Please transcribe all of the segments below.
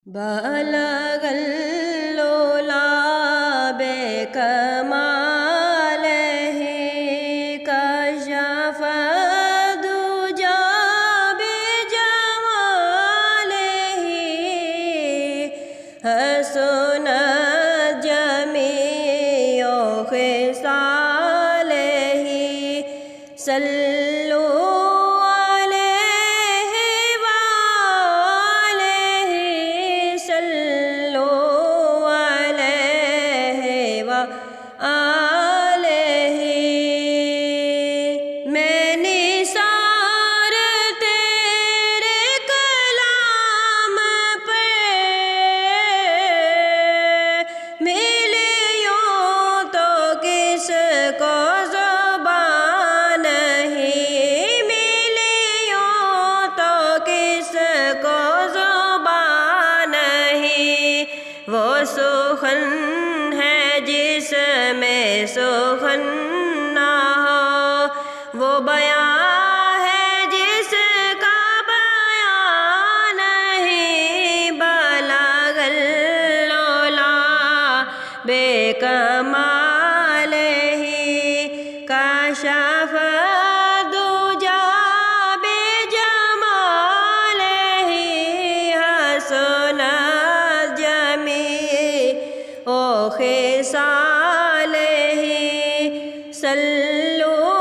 بلغ العلا بكماله كشف الدجى بجماله حسنت جميع خصاله صلوا میں نثار تیرے کلام پہ ملیوں تو کس کو زبان نہیں ملیوں تو کس کو زبان نہیں وہ سخن ہے جس میں سخن نہ ہو وہ بیان ہے جس کا بیان نہیں بلغ العلا بکمالہ کشف الدجى بجمالہ حسنت جميع خصالہ صلوا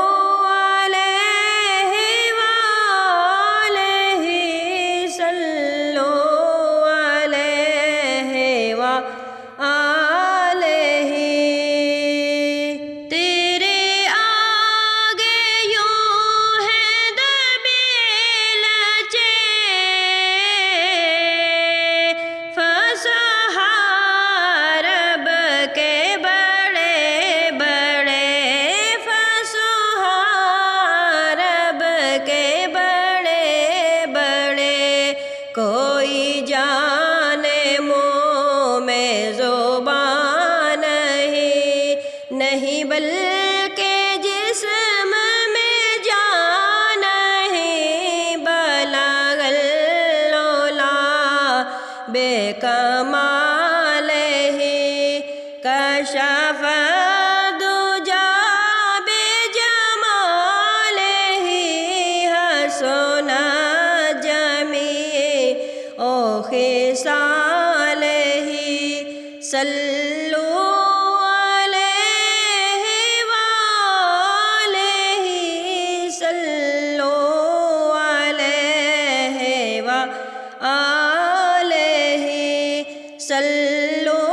کوئی جانے منہ میں زبان نہیں بلکہ جسم میں جان نہیں بلغ العلا بکمالہ کشف الدجى بجمالہ حسنت جميع خصالہ صلوا علیہ وآلہ صلوا علیہ وآلہ صلوا